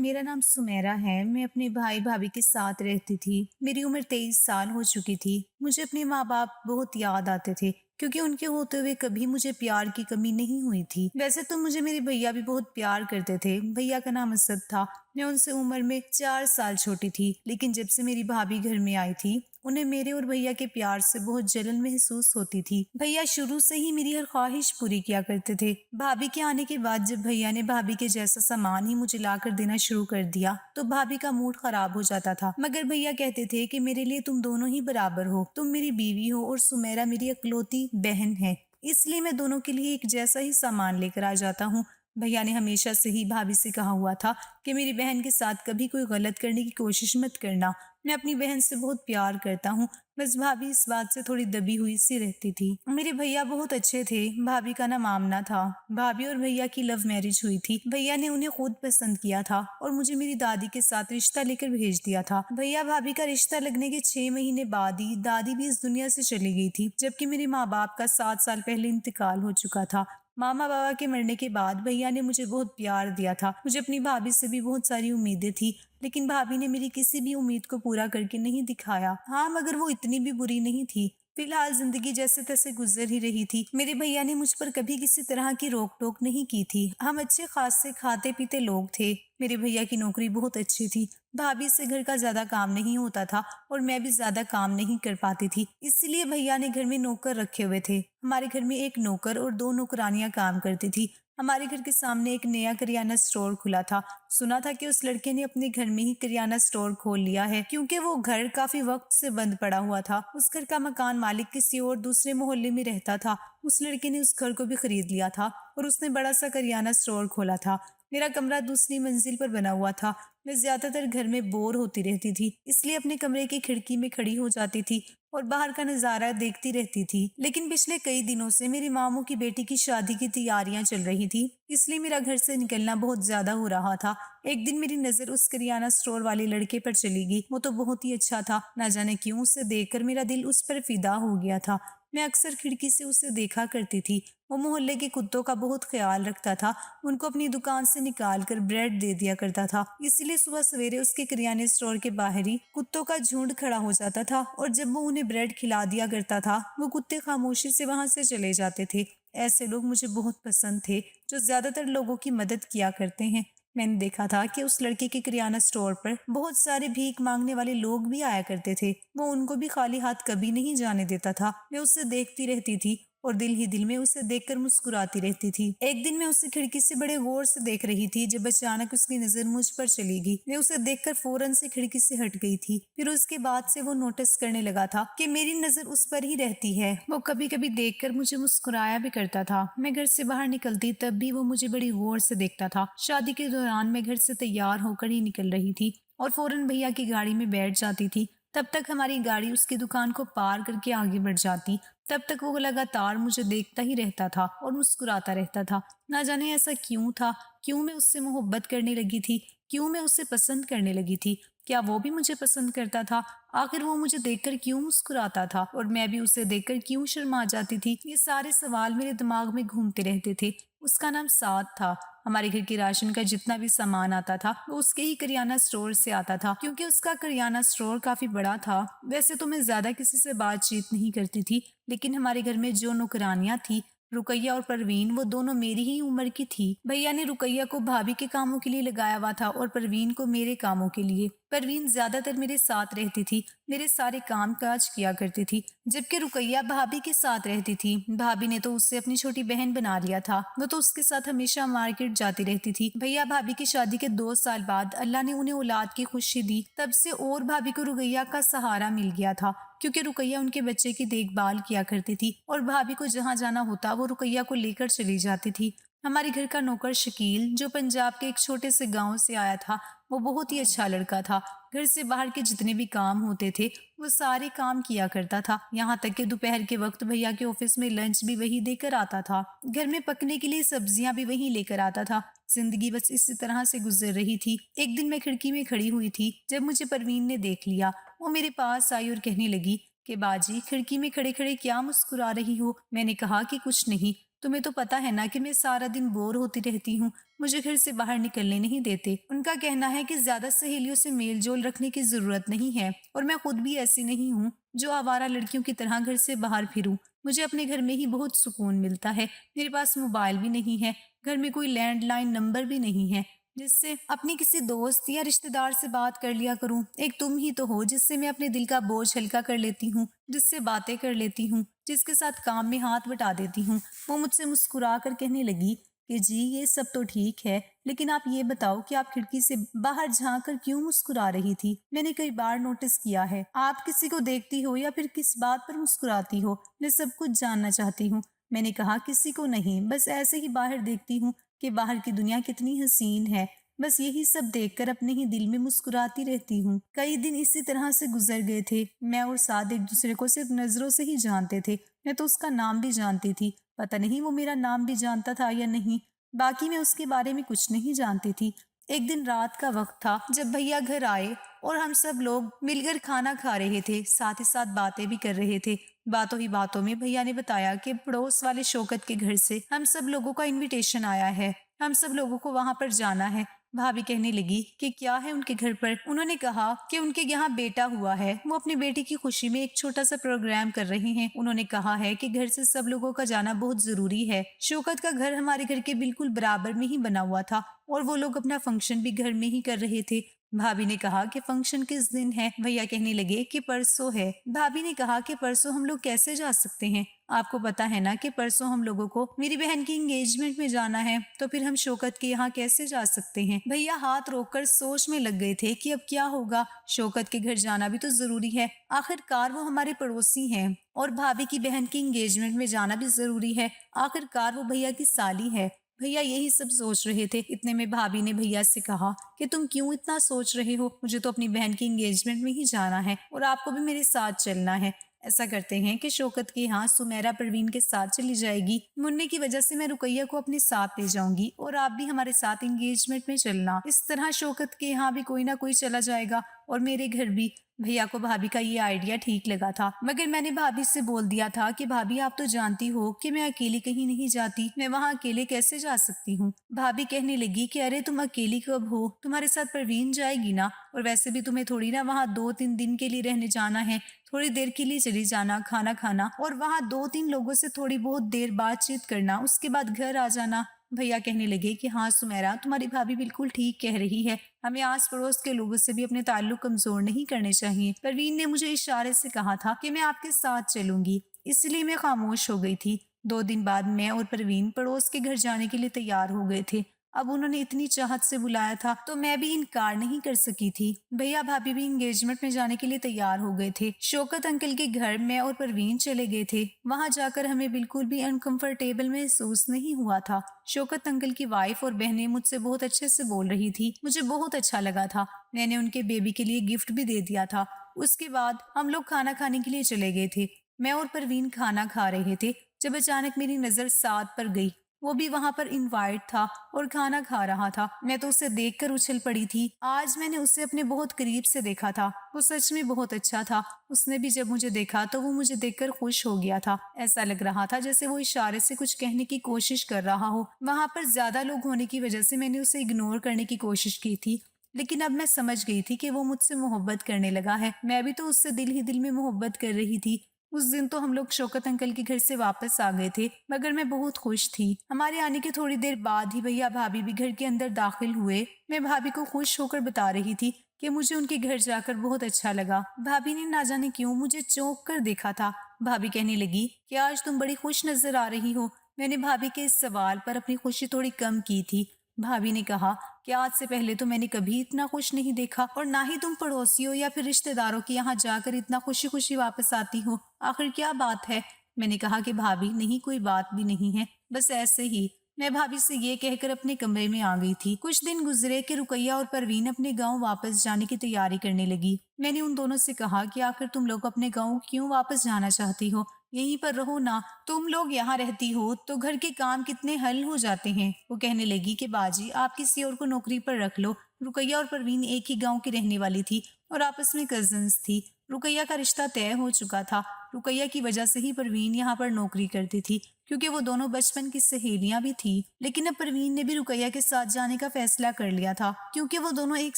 मेरा नाम सुमेरा है। मैं अपने भाई भाभी के साथ रहती थी। मेरी उम्र 23 साल हो चुकी थी। मुझे अपने माँ बाप बहुत याद आते थे क्योंकि उनके होते हुए कभी मुझे प्यार की कमी नहीं हुई थी। वैसे तो मुझे मेरे भैया भी बहुत प्यार करते थे। भैया का नाम असद था। मैं उनसे उम्र में 4 साल छोटी थी, लेकिन जब से मेरी भाभी घर में आई थी, उन्हें मेरे और भैया के प्यार से बहुत जलन महसूस होती थी। भैया शुरू से ही मेरी हर ख्वाहिश पूरी किया करते थे। भाभी के आने के बाद जब भैया ने भाभी के जैसा सामान ही मुझे ला कर देना शुरू कर दिया, तो भाभी का मूड खराब हो जाता था। मगर भैया कहते थे कि मेरे लिए तुम दोनों ही बराबर हो, तुम मेरी बीवी हो और सुमेरा मेरी इकलौती बहन है, इसलिए मैं दोनों के लिए एक जैसा ही सामान लेकर आ जाता हूँ। भैया ने हमेशा से ही भाभी से कहा हुआ था कि मेरी बहन के साथ कभी कोई गलत करने की कोशिश मत करना। मैं अपनी बहन से बहुत प्यार करता हूँ। बस भाभी इस बात से थोड़ी दबी हुई सी रहती थी। मेरे भैया बहुत अच्छे थे। भाभी का नाम आमना था। भाभी और भैया की लव मैरिज हुई थी। भैया ने उन्हें खुद पसंद किया था और मुझे मेरी दादी के साथ रिश्ता लेकर भेज दिया था। भैया भाभी का रिश्ता लगने के 6 महीने बाद ही दादी भी इस दुनिया से चली गई थी, जबकि मेरे माँ बाप का 7 साल पहले इंतकाल हो चुका था। मामा बाबा के मरने के बाद भैया ने मुझे बहुत प्यार दिया था। मुझे अपनी भाभी से भी बहुत सारी उम्मीदें थी, लेकिन भाभी ने मेरी किसी भी उम्मीद को पूरा करके नहीं दिखाया। हाँ, मगर वो इतनी भी बुरी नहीं थी। फिलहाल जिंदगी जैसे तैसे गुजर ही रही थी। मेरे भैया ने मुझ पर कभी किसी तरह की रोक टोक नहीं की थी। हम अच्छे खासे खाते पीते लोग थे। मेरे भैया की नौकरी बहुत अच्छी थी। भाभी से घर का ज्यादा काम नहीं होता था और मैं भी ज्यादा काम नहीं कर पाती थी, इसलिए भैया ने घर में नौकर रखे हुए थे। हमारे घर में एक नौकर और 2 नौकरानियां काम करती थी। हमारे घर के सामने एक नया करियाना स्टोर खुला था। सुना था कि उस लड़के ने अपने घर में ही करियाना स्टोर खोल लिया है, क्योंकि वो घर काफी वक्त से बंद पड़ा हुआ था। उस घर का मकान मालिक किसी और दूसरे मोहल्ले में रहता था। उस लड़के ने उस घर को भी खरीद लिया था और उसने बड़ा सा करियाना स्टोर खोला था। मेरा कमरा दूसरी मंजिल पर बना हुआ था। मैं ज्यादातर घर में बोर होती रहती थी, इसलिए अपने कमरे की खिड़की में खड़ी हो जाती थी और बाहर का नजारा देखती रहती थी। लेकिन पिछले कई दिनों से मेरी मामू की बेटी की शादी की तैयारियां चल रही थी, इसलिए मेरा घर से निकलना बहुत ज्यादा हो रहा था। एक दिन मेरी नजर उस करियाना स्टोर वाले लड़के पर चली गई। वो तो बहुत ही अच्छा था। ना जाने क्यों उसे देखकर मेरा दिल उस पर फिदा हो गया था। मैं अक्सर खिड़की से उसे देखा करती थी। वो मोहल्ले के कुत्तों का बहुत ख्याल रखता था। उनको अपनी दुकान से निकाल कर ब्रेड दे दिया करता था, इसलिए सुबह सवेरे उसके किराने स्टोर के बाहर ही कुत्तों का झुंड खड़ा हो जाता था और जब वो उन्हें ब्रेड खिला दिया करता था, वो कुत्ते खामोशी से वहां से चले जाते थे। ऐसे लोग मुझे बहुत पसंद थे, जो ज्यादातर लोगों की मदद किया करते हैं। मैंने देखा था कि उस लड़के के किराना स्टोर पर बहुत सारे भीख मांगने वाले लोग भी आया करते थे। वो उनको भी खाली हाथ कभी नहीं जाने देता था। मैं उसे देखती रहती थी और दिल ही दिल में उसे देखकर मुस्कुराती रहती थी। एक दिन मैं उसे खिड़की से बड़े गौर से देख रही थी, जब अचानक उसकी नजर मुझ पर चली गई। मैं उसे देखकर फौरन से खिड़की से हट गई थी। फिर उसके बाद से वो नोटिस करने लगा था कि मेरी नजर उस पर ही रहती है। वो कभी कभी देखकर मुझे मुस्कुराया भी करता था। मैं घर से बाहर निकलती तब भी वो मुझे बड़ी गौर से देखता था। शादी के दौरान मैं घर से तैयार होकर ही निकल रही थी और फौरन भैया की गाड़ी में बैठ जाती थी। तब तक हमारी गाड़ी उसकी दुकान को पार करके आगे बढ़ जाती। तब तक वो लगातार मुझे देखता ही रहता था और मुस्कुराता रहता था। ना जाने ऐसा क्यों था, क्यों मैं उससे मोहब्बत करने लगी थी, क्यों मैं उसे पसंद करने लगी थी। क्या वो भी मुझे पसंद करता था? आखिर वो मुझे देखकर क्यों मुस्कुराता था और मैं भी उसे देखकर क्यों शर्मा जाती थी? ये सारे सवाल मेरे दिमाग में घूमते रहते थे। उसका नाम साद था। हमारे घर के राशन का जितना भी सामान आता था वो उसके ही करियाना स्टोर से आता था। क्योंकि उसका करियाना स्टोर काफी बड़ा था, वैसे तो मैं ज्यादा किसी से बातचीत नहीं करती थी, लेकिन हमारे घर में जो नौकरानियां थी, रुकैया और परवीन, वो दोनों मेरी ही उम्र की थी। भैया ने रुकैया को भाभी के कामों के लिए लगाया हुआ था और परवीन को मेरे कामों के लिए। परवीन ज्यादातर मेरे साथ रहती थी, मेरे सारे काम काज किया करती थी, जबकि रुकैया भाभी के साथ रहती थी। भाभी ने तो उससे अपनी छोटी बहन बना लिया था। वो तो उसके साथ हमेशा मार्केट जाती रहती थी। भैया भाभी की शादी के 2 साल बाद अल्लाह ने उन्हें औलाद की खुशी दी। तब से और भाभी को रुकैया का सहारा मिल गया था, क्योंकि रुकैया उनके बच्चे की देखभाल किया करती थी और भाभी को जहाँ जाना होता वो रुकैया को लेकर चली जाती थी। हमारे घर का नौकर शकील, जो पंजाब के एक छोटे से गांव से आया था, वो बहुत ही अच्छा लड़का था। घर से बाहर के जितने भी काम होते थे वो सारे काम किया करता था। यहाँ तक कि दोपहर के वक्त भैया के ऑफिस में लंच भी वही देकर आता था। घर में पकने के लिए सब्जियां भी वही लेकर आता था। जिंदगी बस इसी तरह से गुजर रही थी। एक दिन मैं खिड़की में खड़ी हुई थी जब मुझे परवीन ने देख लिया। वो मेरे पास आई और कहने लगी कि बाजी, खिड़की में खड़े खड़े क्या मुस्कुरा रही हो? मैंने कहा कि कुछ नहीं। तुम्हें तो पता है ना कि मैं सारा दिन बोर होती रहती हूँ, मुझे घर से बाहर निकलने नहीं देते। उनका कहना है कि ज्यादा सहेलियों से मेल जोल रखने की जरूरत नहीं है और मैं खुद भी ऐसी नहीं हूँ जो आवारा लड़कियों की तरह घर से बाहर फिरूं। मुझे अपने घर में ही बहुत सुकून मिलता है। मेरे पास मोबाइल भी नहीं है, घर में कोई लैंडलाइन नंबर भी नहीं है जिससे अपनी किसी दोस्त या रिश्तेदार से बात कर लिया करूं। एक तुम ही तो हो जिससे मैं अपने दिल का बोझ हल्का कर लेती हूँ, जिससे बातें कर लेती हूँ, जिसके साथ काम में हाथ बटा देती हूँ। वो मुझसे मुस्कुरा कर कहने लगी कि जी ये सब तो ठीक है, लेकिन आप ये बताओ कि आप खिड़की से बाहर झांक कर क्यों मुस्कुरा रही थी? मैंने कई बार नोटिस किया है, आप किसी को देखती हो या फिर किस बात पर मुस्कुराती हो? मैं सब कुछ जानना चाहती हूँ। मैंने कहा किसी को नहीं, बस ऐसे ही बाहर देखती हूँ कि बाहर की दुनिया कितनी हसीन है। बस यही सब देखकर अपने ही दिल में मुस्कुराती रहती हूँ। कई दिन इसी तरह से गुजर गए थे। मैं और साद एक दूसरे को सिर्फ नजरों से ही जानते थे। मैं तो उसका नाम भी जानती थी, पता नहीं वो मेरा नाम भी जानता था या नहीं। बाकी मैं उसके बारे में कुछ नहीं जानती थी। एक दिन रात का वक्त था जब भैया घर आए और हम सब लोग मिलकर खाना खा रहे थे, साथ ही साथ बातें भी कर रहे थे। बातों ही बातों में भैया ने बताया कि पड़ोस वाले शौकत के घर से हम सब लोगों का इनविटेशन आया है, हम सब लोगों को वहां पर जाना है। भाभी कहने लगी कि क्या है उनके घर पर। उन्होंने कहा कि उनके यहाँ बेटा हुआ है, वो अपनी बेटी की खुशी में एक छोटा सा प्रोग्राम कर रहे हैं। उन्होंने कहा है कि घर से सब लोगों का जाना बहुत जरूरी है। शौकत का घर हमारे घर के बिल्कुल बराबर में ही बना हुआ था और वो लोग अपना फंक्शन भी घर में ही कर रहे थे। भाभी ने कहा कि फंक्शन किस दिन है? भैया कहने लगे कि परसों है। भाभी ने कहा कि परसों हम लोग कैसे जा सकते हैं? आपको पता है ना कि परसों हम लोगों को मेरी बहन की एंगेजमेंट में जाना है, तो फिर हम शौकत के यहाँ कैसे जा सकते हैं? भैया हाथ रोककर सोच में लग गए थे कि अब क्या होगा। शौकत के घर जाना भी तो जरूरी है, आखिरकार वो हमारे पड़ोसी हैं, और भाभी की बहन की एंगेजमेंट में जाना भी जरूरी है, आखिरकार वो भैया की साली है। भैया यही सब सोच रहे थे। इतने में भाभी ने भैया से कहा कि तुम क्यों इतना सोच रहे हो, मुझे तो अपनी बहन की एंगेजमेंट में ही जाना है और आपको भी मेरे साथ चलना है। ऐसा करते हैं कि शौकत के यहाँ सुमेरा परवीन के साथ चली जाएगी, मुन्ने की वजह से मैं रुकैया को अपने साथ ले जाऊंगी और आप भी हमारे साथ एंगेजमेंट में चलना। इस तरह शौकत के यहाँ भी कोई ना कोई चला जाएगा और मेरे घर भी। भैया को भाभी का ये आइडिया ठीक लगा था, मगर मैंने भाभी से बोल दिया था कि भाभी आप तो जानती हो कि मैं अकेली कहीं नहीं जाती, मैं वहाँ अकेले कैसे जा सकती हूँ? भाभी कहने लगी कि अरे तुम अकेली कब हो, तुम्हारे साथ परवीन जाएगी ना, और वैसे भी तुम्हें थोड़ी ना वहाँ 2-3 दिन के लिए रहने जाना है, थोड़ी देर के लिए चली जाना, खाना खाना और वहाँ 2-3 लोगों से थोड़ी बहुत देर बातचीत करना, उसके बाद घर आ जाना। भैया कहने लगे कि हाँ सुमेरा, तुम्हारी भाभी बिल्कुल ठीक कह रही है, हमें आस पड़ोस के लोगों से भी अपने ताल्लुक कमजोर नहीं करने चाहिए। परवीन ने मुझे इशारे से कहा था कि मैं आपके साथ चलूंगी, इसलिए मैं खामोश हो गई थी। 2 दिन बाद मैं और परवीन पड़ोस के घर जाने के लिए तैयार हो गए थे। अब उन्होंने इतनी चाहत से बुलाया था तो मैं भी इनकार नहीं कर सकी थी। भैया भाभी भी एंगेजमेंट में जाने के लिए तैयार हो गए थे। शौकत अंकल के घर मैं और परवीन चले गए थे। वहां जाकर हमें बिल्कुल भी अनकंफर्टेबल महसूस नहीं हुआ था। शौकत अंकल की वाइफ और बहनें मुझसे बहुत अच्छे से बोल रही थी, मुझे बहुत अच्छा लगा था। मैंने उनके बेबी के लिए गिफ्ट भी दे दिया था। उसके बाद हम लोग खाना खाने के लिए चले गए थे। मैं और परवीन खाना खा रहे थे जब अचानक मेरी नजर साद पर गई। वो भी वहां पर इनवाइट था और खाना खा रहा था। मैं तो उसे देखकर उछल पड़ी थी। आज मैंने उसे अपने बहुत करीब से देखा था। वो सच में बहुत अच्छा था। उसने भी जब मुझे देखा तो वो मुझे देखकर खुश हो गया था। ऐसा लग रहा था जैसे वो इशारे से कुछ कहने की कोशिश कर रहा हो। वहां पर ज्यादा लोग होने की वजह से मैंने उसे इग्नोर करने की कोशिश की थी, लेकिन अब मैं समझ गई थी कि वो मुझसे मोहब्बत करने लगा है। मैं भी तो उससे दिल ही दिल में मोहब्बत कर रही थी। उस दिन तो हम लोग शौकत अंकल के घर से वापस आ गए थे, मगर मैं बहुत खुश थी। हमारे आने के थोड़ी देर बाद ही भैया भाभी भी घर के अंदर दाखिल हुए। मैं भाभी को खुश होकर बता रही थी कि मुझे उनके घर जाकर बहुत अच्छा लगा। भाभी ने ना जाने क्यों मुझे चौंक कर देखा था। भाभी कहने लगी कि आज तुम बड़ी खुश नजर आ रही हो। मैंने भाभी के इस सवाल पर अपनी खुशी थोड़ी कम की थी। भाभी ने कहा कि आज से पहले तो मैंने कभी इतना खुश नहीं देखा, और ना ही तुम पड़ोसियों या फिर रिश्तेदारों के यहाँ जाकर इतना खुशी खुशी वापस आती हो। आखिर क्या बात है? मैंने कहा कि भाभी नहीं, कोई बात भी नहीं है, बस ऐसे ही। मैं भाभी से ये कहकर अपने कमरे में आ गई थी। कुछ दिन गुजरे कि रुकैया और परवीन अपने गांव वापस जाने की तैयारी करने लगी। मैंने उन दोनों से कहा कि आखिर तुम लोग अपने गांव क्यों वापस जाना चाहती हो, यहीं पर रहो ना। तुम लोग यहाँ रहती हो तो घर के काम कितने हल हो जाते हैं। वो कहने लगी कि बाजी आप किसी और को नौकरी पर रख लो। रुकैया और परवीन एक ही गांव की रहने वाली थी और आपस में कजिन्स थी। रुकैया का रिश्ता तय हो चुका था। रुकैया की वजह से ही परवीन यहाँ पर नौकरी करती थी। क्योंकि वो दोनों बचपन की सहेलियां भी थी। लेकिन अब परवीन ने भी रुकैया के साथ जाने का फैसला कर लिया था, क्योंकि वो दोनों एक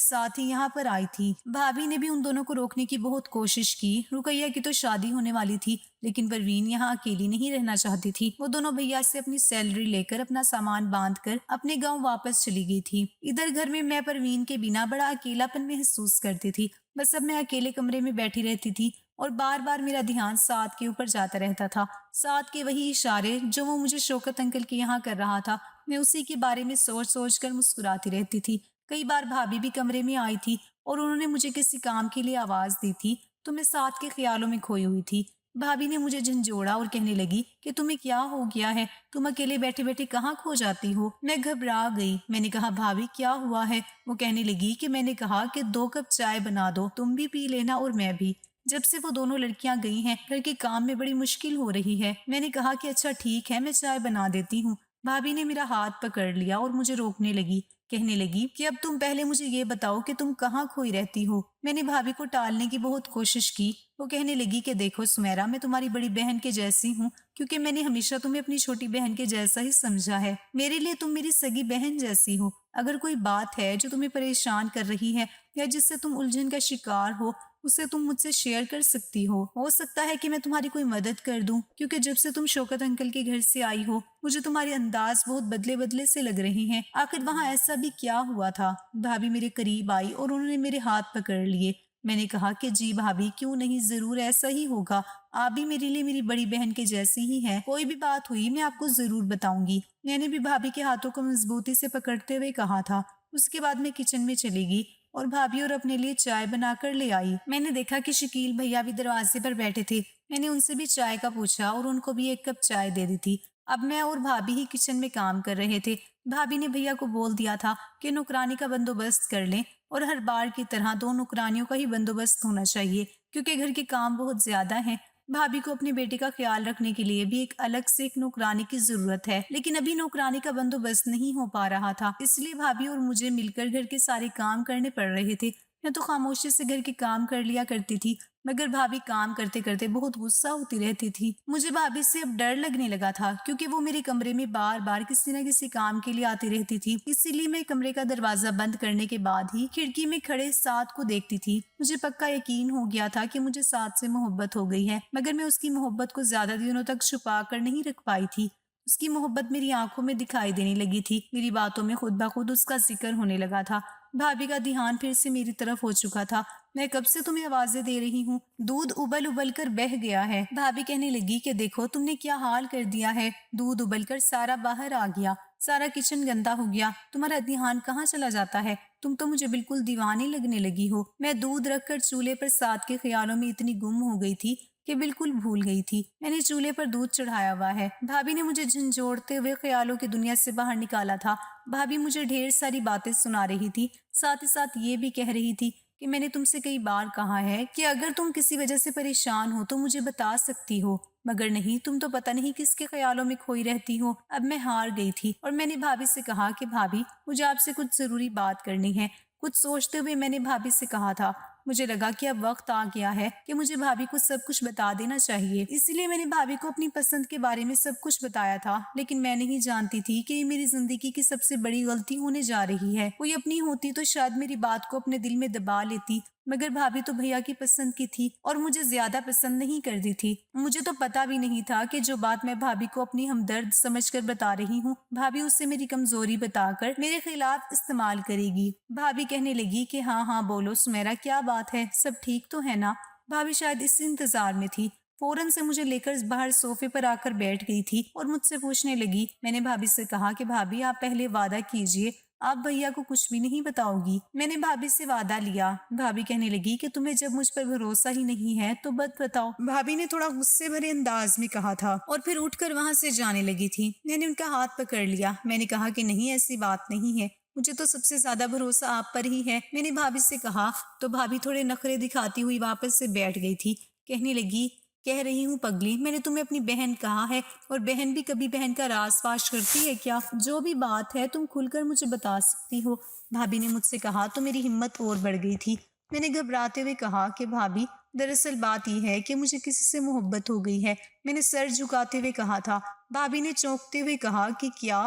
साथ ही यहाँ पर आई थी। भाभी ने भी उन दोनों को रोकने की बहुत कोशिश की। रुकैया की तो शादी होने वाली थी, लेकिन परवीन यहाँ अकेली नहीं रहना चाहती थी। वो दोनों भैया से अपनी सैलरी लेकर अपना सामान बांध कर अपने गाँव वापस चली गई थी। इधर घर में मैं परवीन के बिना बड़ा अकेलापन महसूस करती थी। बस अब मैं अकेले कमरे में बैठी रहती थी और बार बार मेरा ध्यान साद के ऊपर जाता रहता था। साद के वही इशारे जो वो मुझे शौकत अंकल के यहाँ कर रहा था, मैं उसी के बारे में सोच सोच कर मुस्कुराती रहती थी। कई बार भाभी भी कमरे में आई थी और उन्होंने मुझे किसी काम के लिए आवाज दी थी, तो मैं साद के ख्यालों में खोई हुई थी। भाभी ने मुझे झंझोड़ा और कहने लगी कि तुम्हें क्या हो गया है, तुम अकेले बैठे बैठे कहाँ खो जाती हो। मैं घबरा गई। मैंने कहा भाभी क्या हुआ है। वो कहने लगी कि मैंने कहा कि 2 कप चाय बना दो, तुम भी पी लेना और मैं भी। जब से वो दोनों लड़कियां गई हैं घर के काम में बड़ी मुश्किल हो रही है। मैंने कहा कि अच्छा ठीक है, मैं चाय बना देती हूँ। भाभी ने मेरा हाथ पकड़ लिया और मुझे रोकने लगी। कहने लगी कि अब तुम पहले मुझे ये बताओ कि तुम कहाँ खोई रहती हो। मैंने भाभी को टालने की बहुत कोशिश की। वो कहने लगी कि देखो सुमेरा, मैं तुम्हारी बड़ी बहन के जैसी हूँ, क्योंकि मैंने हमेशा तुम्हें अपनी छोटी बहन के जैसा ही समझा है। मेरे लिए तुम मेरी सगी बहन जैसी हो। अगर कोई बात है जो तुम्हें परेशान कर रही है या जिससे तुम उलझन का शिकार हो, उसे तुम मुझसे शेयर कर सकती हो सकता है कि मैं तुम्हारी कोई मदद कर दूं, क्योंकि जब से तुम शौकत अंकल के घर से आई हो मुझे तुम्हारे अंदाज बहुत बदले बदले से लग रहे हैं। आखिर वहां ऐसा भी क्या हुआ था। भाभी मेरे करीब आई और उन्होंने मेरे हाथ पकड़ लिए। मैंने कहा कि जी भाभी, क्यों नहीं, जरूर ऐसा ही होगा। आप भी मेरे लिए मेरी बड़ी बहन के जैसी ही है। कोई भी बात हुई मैं आपको जरूर बताऊंगी। मैंने भी भाभी के हाथों को मजबूती से पकड़ते हुए कहा था। उसके बाद मैं किचन में चली गई और भाभी और अपने लिए चाय बनाकर ले आई। मैंने देखा कि शकील भैया भी दरवाजे पर बैठे थे। मैंने उनसे भी चाय का पूछा और उनको भी 1 कप चाय दे दी थी। अब मैं और भाभी ही किचन में काम कर रहे थे। भाभी ने भैया को बोल दिया था कि नौकरानी का बंदोबस्त कर लें, और हर बार की तरह 2 नौकरानियों का ही बंदोबस्त होना चाहिए, क्योंकि घर के काम बहुत ज्यादा हैं। भाभी को अपने बेटे का ख्याल रखने के लिए भी एक अलग से एक नौकरानी की जरूरत है, लेकिन अभी नौकरानी का बंदोबस्त नहीं हो पा रहा था। इसलिए भाभी और मुझे मिलकर घर के सारे काम करने पड़ रहे थे। मैं तो खामोशी से घर के काम कर लिया करती थी, मगर भाभी काम करते करते बहुत गुस्सा होती रहती थी। मुझे भाभी से अब डर लगने लगा था, क्योंकि वो मेरे कमरे में बार बार किसी न किसी काम के लिए आती रहती थी। इसीलिए मैं कमरे का दरवाजा बंद करने के बाद ही खिड़की में खड़े साद को देखती थी। मुझे पक्का यकीन हो गया था कि मुझे साद से मोहब्बत हो गई है, मगर मैं उसकी मोहब्बत को ज्यादा दिनों तक छुपा कर नहीं रख पाई थी। उसकी मोहब्बत मेरी आंखों में दिखाई देने लगी थी। मेरी बातों में खुद ब खुद उसका जिक्र होने लगा था। भाभी का ध्यान फिर से मेरी तरफ हो चुका था। मैं कब से तुम्हें आवाजें दे रही हूँ, दूध उबल उबल कर बह गया है। भाभी कहने लगी कि देखो तुमने क्या हाल कर दिया है। दूध उबल कर सारा बाहर आ गया, सारा किचन गंदा हो गया। तुम्हारा ध्यान कहाँ चला जाता है, तुम तो मुझे बिल्कुल दीवानी लगने लगी हो। मैं दूध रखकर चूल्हे पर साद के ख्यालों में इतनी गुम हो गई थी कि बिल्कुल भूल गई थी। मैंने चूल्हे पर दूध चढ़ाया हुआ है। भाभी ने मुझे झंझोड़ते हुए ख्यालों की दुनिया से बाहर निकाला था। भाभी मुझे ढेर सारी बातें सुना रही थी, साथ ही साथ ये भी कह रही थी कि मैंने तुमसे कई बार कहा है कि अगर तुम किसी वजह से परेशान हो तो मुझे बता सकती हो, मगर नहीं, तुम तो पता नहीं किसके ख्यालों में खोई रहती हो। अब मैं हार गई थी और मैंने भाभी से कहा कि भाभी, मुझे आपसे कुछ जरूरी बात करनी है। कुछ सोचते हुए मैंने भाभी से कहा था, मुझे लगा कि अब वक्त आ गया है कि मुझे भाभी को सब कुछ बता देना चाहिए। इसलिए मैंने भाभी को अपनी पसंद के बारे में सब कुछ बताया था। लेकिन मैं नहीं जानती थी कि ये मेरी जिंदगी की सबसे बड़ी गलती होने जा रही है। कोई अपनी होती तो शायद मेरी बात को अपने दिल में दबा लेती, मगर भाभी तो भैया की पसंद की थी और मुझे ज्यादा पसंद नहीं करती थी। मुझे तो पता भी नहीं था कि जो बात मैं भाभी को अपनी हमदर्द समझकर बता रही हूँ, भाभी उससे मेरी कमजोरी बताकर मेरे खिलाफ इस्तेमाल करेगी। भाभी कहने लगी कि हाँ हाँ बोलो सुमेरा, क्या बात है, सब ठीक तो है ना। भाभी शायद इस इंतजार में थी। फौरन से मुझे लेकर बाहर सोफे पर आकर बैठ गई थी और मुझसे पूछने लगी। मैंने भाभी से कहा कि भाभी आप पहले वादा कीजिए, आप भैया को कुछ भी नहीं बताओगी। मैंने भाभी से वादा लिया। भाभी कहने लगी कि तुम्हें जब मुझ पर भरोसा ही नहीं है तो मत बताओ। भाभी ने थोड़ा गुस्से भरे अंदाज में कहा था और फिर उठकर वहां से जाने लगी थी। मैंने उनका हाथ पकड़ लिया। मैंने कहा कि नहीं, ऐसी बात नहीं है, मुझे तो सबसे ज्यादा भरोसा आप पर ही है। मैंने भाभी से कहा तो भाभी थोड़े नखरे दिखाती हुई वापस से बैठ गई थी। कहने लगी, कह रही हूँ पगली, मैंने तुम्हें अपनी बहन कहा है, और बहन भी कभी बहन का राज फाश करती है क्या। जो भी बात है तुम खुलकर मुझे बता सकती हो। भाभी ने मुझसे कहा तो मेरी हिम्मत और बढ़ गई थी। मैंने घबराते हुए कहा कि भाभी, दरअसल बात यह है कि मुझे किसी से मोहब्बत हो गई है। मैंने सर झुकाते हुए कहा था। भाभी ने चौंकते हुए कहा कि क्या?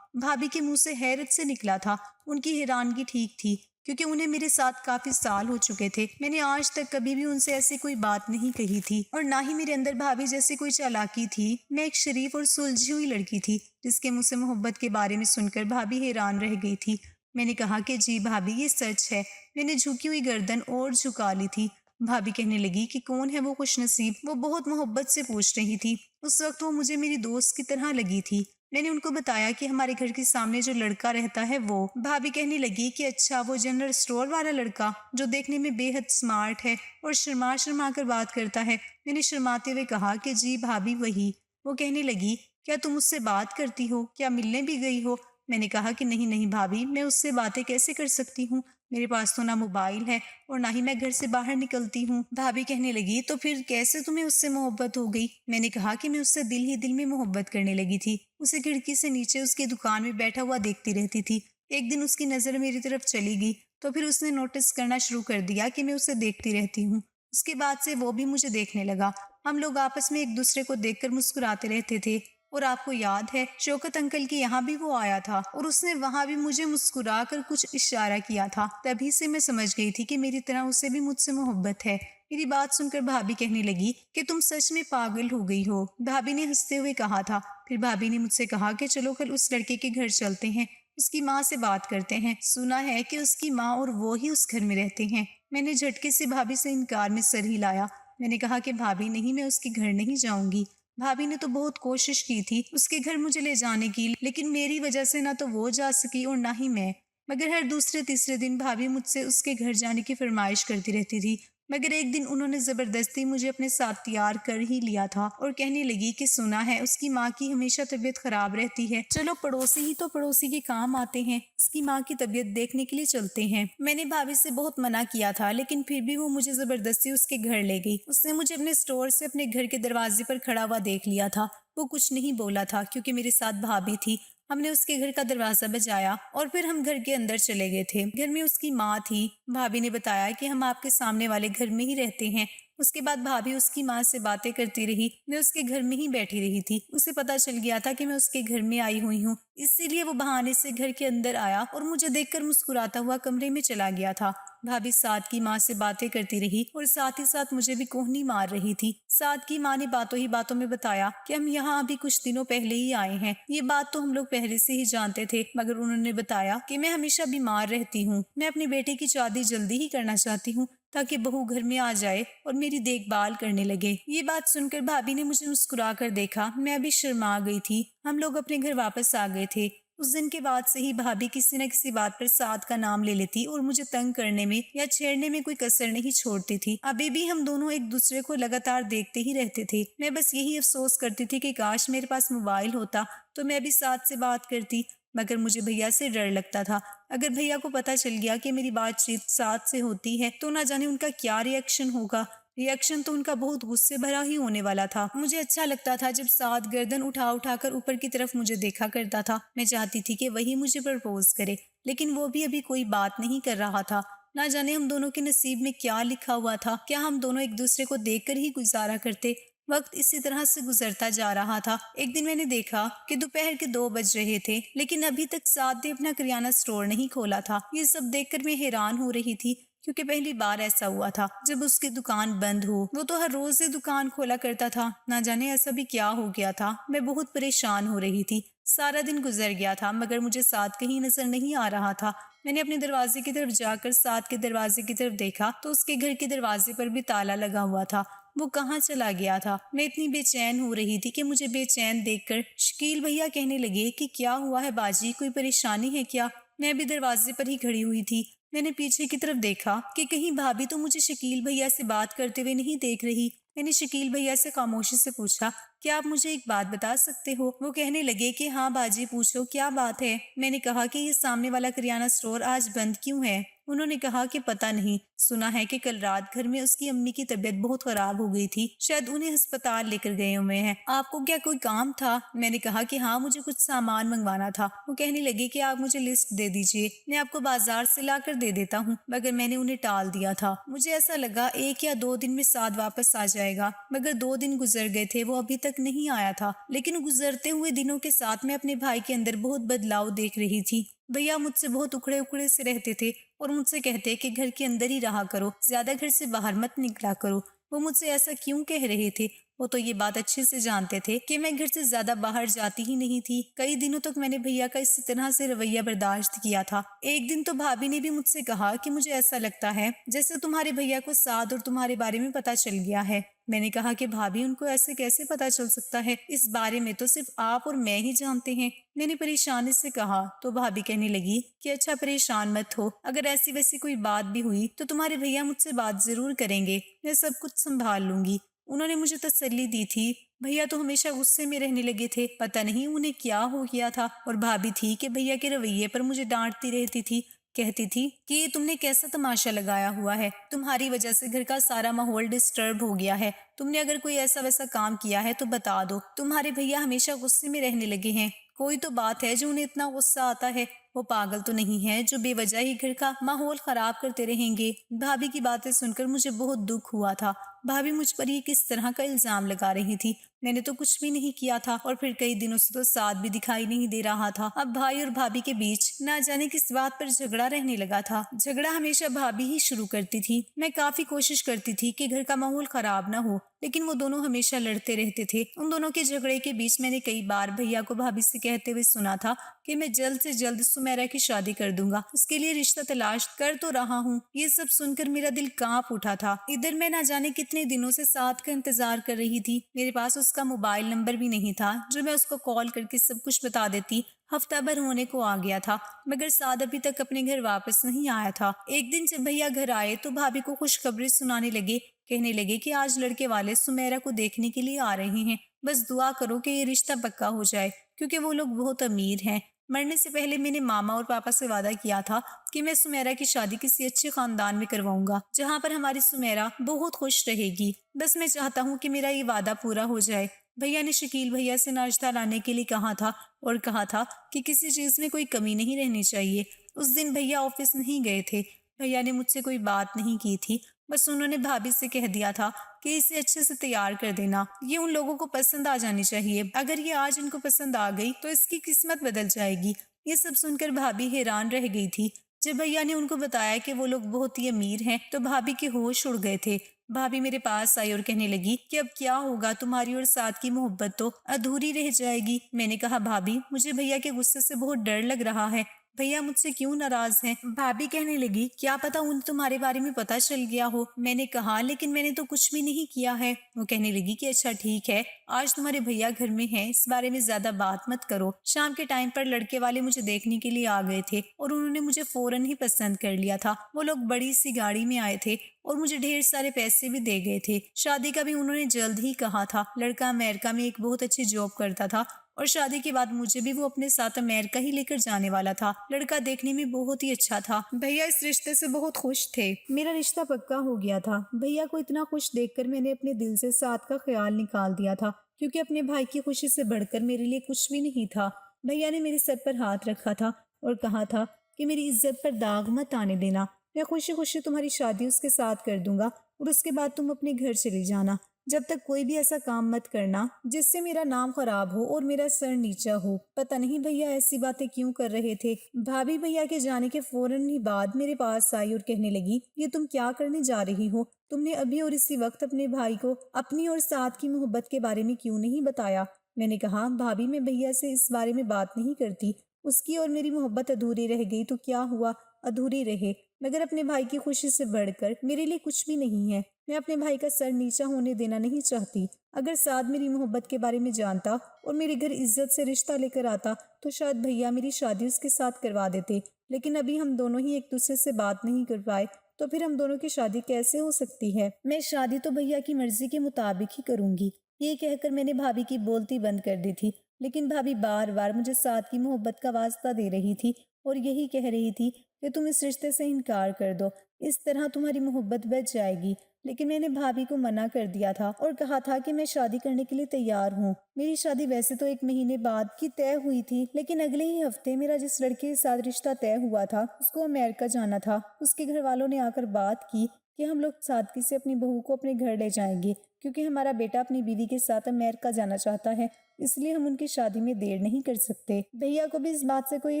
भाभी के मुंह से हैरत से निकला था। उनकी हैरानगी ठीक थी क्योंकि उन्हें मेरे साथ काफी साल हो चुके थे। मैंने आज तक कभी भी उनसे ऐसी कोई बात नहीं कही थी और ना ही मेरे अंदर भाभी जैसी कोई चालाकी थी। मैं एक शरीफ और सुलझी हुई लड़की थी जिसके मुंह से मोहब्बत के बारे में सुनकर भाभी हैरान रह गई थी। मैंने कहा कि जी भाभी, ये सच है। मैंने झुकी हुई गर्दन और झुका ली थी। भाभी कहने लगी कि कौन है वो खुशनसीब? वो बहुत मोहब्बत से पूछ रही थी। उस वक्त वो मुझे मेरी दोस्त की तरह लगी थी। मैंने उनको बताया कि हमारे घर के सामने जो लड़का रहता है वो। भाभी कहने लगी कि अच्छा, वो जनरल स्टोर वाला लड़का जो देखने में बेहद स्मार्ट है और शर्मा शर्मा कर बात करता है। मैंने शर्माते हुए कहा कि जी भाभी, वही। वो कहने लगी, क्या तुम उससे बात करती हो? क्या मिलने भी गई हो? मैंने कहा कि नहीं नहीं भाभी, मैं उससे बातें कैसे कर सकती हूँ? मेरे पास तो ना मोबाइल है और ना ही मैं घर से बाहर निकलती हूँ। भाभी कहने लगी, तो फिर कैसे तुम्हें उससे मोहब्बत हो गई? मैंने कहा कि मैं उससे दिल ही दिल में मोहब्बत करने लगी थी। उसे खिड़की से नीचे उसकी दुकान में बैठा हुआ देखती रहती थी। एक दिन उसकी नज़र मेरी तरफ चली गई तो फिर उसने नोटिस करना शुरू कर दिया कि मैं उसे देखती रहती हूँ। उसके बाद से वो भी मुझे देखने लगा। हम लोग आपस में एक दूसरे को देखकर मुस्कुराते रहते थे। और आपको याद है, शौकत अंकल के यहाँ भी वो आया था और उसने वहां भी मुझे मुस्कुरा कर कुछ इशारा किया था। तभी से मैं समझ गई थी कि मेरी तरह उसे भी मुझसे मोहब्बत है। मेरी बात सुनकर भाभी कहने लगी कि तुम सच में पागल हो गई हो। भाभी ने हंसते हुए कहा था। फिर भाभी ने मुझसे कहा कि चलो कल उस लड़के के घर चलते हैं, उसकी माँ से बात करते हैं। सुना है कि उसकी माँ और वो ही उस घर में रहते हैं। मैंने झटके से भाभी से इनकार में सर हिलाया। मैंने कहा कि भाभी नहीं, मैं उसके घर नहीं जाऊंगी। भाभी ने तो बहुत कोशिश की थी उसके घर मुझे ले जाने की, लेकिन मेरी वजह से ना तो वो जा सकी और ना ही मैं। मगर हर दूसरे तीसरे दिन भाभी मुझसे उसके घर जाने की फरमाइश करती रहती थी। मगर एक दिन उन्होंने जबरदस्ती मुझे अपने साथ तैयार कर ही लिया था और कहने लगी कि सुना है उसकी माँ की हमेशा तबीयत खराब रहती है, चलो पड़ोसी ही तो पड़ोसी के काम आते हैं, उसकी माँ की तबीयत देखने के लिए चलते हैं। मैंने भाभी से बहुत मना किया था लेकिन फिर भी वो मुझे जबरदस्ती उसके घर ले गई। उसने मुझे अपने स्टोर से अपने घर के दरवाजे पर खड़ा हुआ देख लिया था। वो कुछ नहीं बोला था क्योंकि मेरे साथ भाभी थी। हमने उसके घर का दरवाजा बजाया और फिर हम घर के अंदर चले गए थे। घर में उसकी माँ थी। भाभी ने बताया कि हम आपके सामने वाले घर में ही रहते हैं। उसके बाद भाभी उसकी माँ से बातें करती रही। मैं उसके घर में ही बैठी रही थी। उसे पता चल गया था कि मैं उसके घर में आई हुई हूँ, इसीलिए वो बहाने से घर के अंदर आया और मुझे देखकर मुस्कुराता हुआ कमरे में चला गया था। भाभी साथ की माँ से बातें करती रही और साथ ही साथ मुझे भी कोहनी मार रही थी। साथ की माँ ने बातों ही बातों में बताया कि हम यहाँ अभी कुछ दिनों पहले ही आए हैं। ये बात तो हम लोग पहले से ही जानते थे, मगर उन्होंने बताया कि मैं हमेशा बीमार रहती हूँ। मैं अपनी बेटी की शादी जल्दी ही करना चाहती हूँ ताकि बहू घर में आ जाए और मेरी देखभाल करने लगे। ये बात सुनकर भाभी ने मुझे मुस्कुरा कर देखा। मैं अभी शर्मा गई थी। हम लोग अपने घर वापस आ गए थे। उस दिन के बाद से ही भाभी किसी न किसी बात पर साथ का नाम ले लेती और मुझे तंग करने में या छेड़ने में कोई कसर नहीं छोड़ती थी। अभी भी हम दोनों एक दूसरे को लगातार देखते ही रहते थे। मैं बस यही अफसोस करती थी कि काश मेरे पास मोबाइल होता तो मैं भी साथ से बात करती, मगर मुझे भैया से डर लगता था। अगर भैया को पता चल गया कि मेरी बातचीत साथ से होती है तो ना जाने उनका क्या रिएक्शन होगा। रिएक्शन तो उनका बहुत गुस्से भरा ही होने वाला था। मुझे अच्छा लगता था जब साथ गर्दन उठा उठाकर ऊपर की तरफ मुझे देखा करता था। मैं चाहती थी कि वही मुझे प्रपोज करे, लेकिन वो भी अभी कोई बात नहीं कर रहा था। ना जाने हम दोनों के नसीब में क्या लिखा हुआ था। क्या हम दोनों एक दूसरे को देखकर ही गुजारा करते? वक्त इसी तरह से गुजरता जा रहा था। एक दिन मैंने देखा कि दोपहर के 2 बज रहे थे, लेकिन अभी तक साद ने अपना किराना स्टोर नहीं खोला था। ये सब देखकर मैं हैरान हो रही थी क्योंकि पहली बार ऐसा हुआ था जब उसकी दुकान बंद हो। वो तो हर रोज से दुकान खोला करता था। ना जाने ऐसा भी क्या हो गया था। मैं बहुत परेशान हो रही थी। सारा दिन गुजर गया था मगर मुझे साद कहीं नजर नहीं आ रहा था। मैंने अपने दरवाजे की तरफ जाकर साद के दरवाजे की तरफ देखा तो उसके घर के दरवाजे पर भी ताला लगा हुआ था। वो कहाँ चला गया था? मैं इतनी बेचैन हो रही थी कि मुझे बेचैन देखकर शकील भैया कहने लगे कि क्या हुआ है बाजी, कोई परेशानी है क्या? मैं भी दरवाजे पर ही खड़ी हुई थी। मैंने पीछे की तरफ देखा कि कहीं भाभी तो मुझे शकील भैया से बात करते हुए नहीं देख रही। मैंने शकील भैया से खामोशी से पूछा, क्या आप मुझे एक बात बता सकते हो? वो कहने लगे कि हाँ बाजी, पूछो क्या बात है। मैंने कहा कि ये सामने वाला किराना स्टोर आज बंद क्यों है? उन्होंने कहा कि पता नहीं, सुना है कि कल रात घर में उसकी अम्मी की तबीयत बहुत खराब हो गई थी, शायद उन्हें अस्पताल लेकर गए हुए हैं। आपको क्या कोई काम था? मैंने कहा कि हाँ, मुझे कुछ सामान मंगवाना था। वो कहने लगे कि आप मुझे लिस्ट दे दीजिए, मैं आपको बाजार से लाकर दे देता हूँ, मगर मैंने उन्हें टाल दिया था। मुझे ऐसा लगा 1 या 2 दिन में साद वापस आ जाएगा, मगर 2 दिन गुजर गए थे, वो अभी तक नहीं आया था, लेकिन गुजरते हुए दिनों के साथ मैं अपने भाई के अंदर बहुत बदलाव देख रही थी। भैया मुझसे बहुत उखड़े उखड़े से रहते थे और मुझसे कहते कि घर के अंदर ही रहा करो, ज्यादा घर से बाहर मत निकला करो। वो मुझसे ऐसा क्यों कह रहे थे? वो तो ये बात अच्छे से जानते थे कि मैं घर से ज्यादा बाहर जाती ही नहीं थी। कई दिनों तक मैंने भैया का इसी तरह से रवैया बर्दाश्त किया था। एक दिन तो भाभी ने भी मुझसे कहा कि मुझे ऐसा लगता है जैसे तुम्हारे भैया को साद और तुम्हारे बारे में पता चल गया है। मैंने कहा कि भाभी, उनको ऐसे कैसे पता चल सकता है? इस बारे में तो सिर्फ आप और मैं ही जानते हैं। मैंने परेशानी से कहा तो भाभी कहने लगी कि अच्छा, परेशान मत हो, अगर ऐसी वैसी कोई बात भी हुई तो तुम्हारे भैया मुझसे बात जरूर करेंगे, मैं सब कुछ संभाल लूंगी। उन्होंने मुझे तसल्ली दी थी। भैया तो हमेशा गुस्से में रहने लगे थे, पता नहीं उन्हें क्या हो गया था। और भाभी थी कि भैया के रवैये पर मुझे डांटती रहती थी, कहती थी कि ये तुमने कैसा तमाशा लगाया हुआ है, तुम्हारी वजह से घर का सारा माहौल डिस्टर्ब हो गया है, तुमने अगर कोई ऐसा वैसा काम किया है तो बता दो, तुम्हारे भैया हमेशा गुस्से में रहने लगे हैं। कोई तो बात है जो उन्हें इतना गुस्सा आता है, वो पागल तो नहीं है जो बेवजह ही घर का माहौल खराब करते रहेंगे। भाभी की बातें सुनकर मुझे बहुत दुख हुआ था। भाभी मुझ पर ये किस तरह का इल्जाम लगा रही थी? मैंने तो कुछ भी नहीं किया था और फिर कई दिनों से तो साथ भी दिखाई नहीं दे रहा था। अब भाई और भाभी के बीच ना जाने किस बात पर झगड़ा रहने लगा था। झगड़ा हमेशा भाभी ही शुरू करती थी। मैं काफी कोशिश करती थी कि घर का माहौल खराब ना हो, लेकिन वो दोनों हमेशा लड़ते रहते थे। उन दोनों के झगड़े के बीच मैंने कई बार भैया को भाभी से कहते हुए सुना था कि मैं जल्द से जल्द सुमेरा की शादी कर दूंगा, उसके लिए रिश्ता तलाश कर तो रहा हूँ। ये सब सुनकर मेरा दिल कांप उठा था। इधर मैं ना जाने कितने दिनों से साथ का इंतजार कर रही थी। मेरे पास उसका मोबाइल नंबर भी नहीं था जो मैं उसको कॉल करके सब कुछ बता देती। हफ्ता भर होने को आ गया था, मगर साद अभी तक अपने घर वापस नहीं आया था। एक दिन जब भैया घर आए तो भाभी को खुशखबरी सुनाने लगे। कहने लगे कि आज लड़के वाले सुमेरा को देखने के लिए आ रहे हैं, बस दुआ करो कि ये रिश्ता पक्का हो जाए, क्योंकि वो लोग बहुत अमीर हैं। मरने से पहले मैंने मामा और पापा से वादा किया था कि मैं सुमेरा की शादी किसी अच्छे खानदान में करवाऊंगा, जहाँ पर हमारी सुमेरा बहुत खुश रहेगी। बस मैं चाहता हूँ कि मेरा ये वादा पूरा हो जाए। भैया ने शकील भैया से नाश्ता लाने के लिए कहा था और कहा था कि किसी चीज में कोई कमी नहीं रहनी चाहिए। उस दिन भैया ऑफिस नहीं गए थे। भैया ने मुझसे कोई बात नहीं की थी, बस उन्होंने भाभी से कह दिया था कि इसे अच्छे से तैयार कर देना, ये उन लोगों को पसंद आ जानी चाहिए। अगर ये आज इनको पसंद आ गई तो इसकी किस्मत बदल जाएगी। ये सब सुनकर भाभी हैरान रह गई थी। जब भैया ने उनको बताया कि वो लोग बहुत ही अमीर हैं तो भाभी के होश उड़ गए थे। भाभी मेरे पास आई और कहने लगी कि अब क्या होगा, तुम्हारी और साथ की मोहब्बत तो अधूरी रह जाएगी। मैंने कहा भाभी, मुझे भैया के गुस्से से बहुत डर लग रहा है, भैया मुझसे क्यों नाराज हैं? भाभी कहने लगी, क्या पता उन्हें तुम्हारे बारे में पता चल गया हो। मैंने कहा लेकिन मैंने तो कुछ भी नहीं किया है। वो कहने लगी कि अच्छा ठीक है, आज तुम्हारे भैया घर में हैं, इस बारे में ज्यादा बात मत करो। शाम के टाइम पर लड़के वाले मुझे देखने के लिए आ गए थे और उन्होंने मुझे फौरन ही पसंद कर लिया था। वो लोग बड़ी सी गाड़ी में आए थे और मुझे ढेर सारे पैसे भी दे गए थे। शादी का भी उन्होंने जल्द ही कहा था। लड़का अमेरिका में एक बहुत अच्छी जॉब करता था और शादी के बाद मुझे भी वो अपने साथ अमेरिका ही लेकर जाने वाला था। लड़का देखने में बहुत ही अच्छा था। भैया इस रिश्ते से बहुत खुश थे। मेरा रिश्ता पक्का हो गया था। भैया को इतना खुश देखकर मैंने अपने दिल से साथ का ख्याल निकाल दिया था, क्योंकि अपने भाई की खुशी से बढ़कर मेरे लिए कुछ भी नहीं था। भैया ने मेरे सर पर हाथ रखा था और कहा था कि मेरी इज्जत पर दाग मत आने देना। मैं खुशी खुशी तुम्हारी शादी उसके साथ कर दूंगा और उसके बाद तुम अपने घर चली जाना। जब तक कोई भी ऐसा काम मत करना जिससे मेरा नाम खराब हो और मेरा सर नीचा हो। पता नहीं भैया ऐसी बातें क्यों कर रहे थे। भाभी भैया के जाने के फौरन ही बाद मेरे पास आई और कहने लगी, ये तुम क्या करने जा रही हो? तुमने अभी और इसी वक्त अपने भाई को अपनी और साथ की मोहब्बत के बारे में क्यों नहीं बताया? मैंने कहा, भाभी मैं भैया से इस बारे में बात नहीं करती। उसकी और मेरी मोहब्बत अधूरी रह गई तो क्या हुआ, अधूरी रहे, मगर अपने भाई की खुशी से बढ़कर मेरे लिए कुछ भी नहीं है। मैं अपने भाई का सर नीचा होने देना नहीं चाहती। अगर साद मेरी मोहब्बत के बारे में जानता और मेरे घर इज्जत से रिश्ता लेकर आता तो शायद भैया मेरी शादी उसके साथ करवा देते, लेकिन अभी हम दोनों ही एक दूसरे से बात नहीं कर पाए, तो फिर हम दोनों की शादी कैसे हो सकती है? मैं शादी तो भैया की मर्जी के मुताबिक ही करूंगी। ये कहकर मैंने भाभी की बोलती बंद कर दी थी, लेकिन भाभी बार बार मुझे साथ की मोहब्बत का वास्ता दे रही थी और यही कह रही थी कि तुम इस रिश्ते से इनकार कर दो, इस तरह तुम्हारी मोहब्बत बच जाएगी। लेकिन मैंने भाभी को मना कर दिया था और कहा था कि मैं शादी करने के लिए तैयार हूँ। मेरी शादी वैसे तो 1 महीने बाद की तय हुई थी, लेकिन अगले ही हफ्ते मेरा जिस लड़के के साथ रिश्ता तय हुआ था उसको अमेरिका जाना था। उसके घर वालों ने आकर बात की कि हम लोग सादगी से अपनी बहू को अपने घर ले जाएंगे, क्योंकि हमारा बेटा अपनी बीवी के साथ अमेरिका जाना चाहता है, इसलिए हम उनकी शादी में देर नहीं कर सकते। भैया को भी इस बात से कोई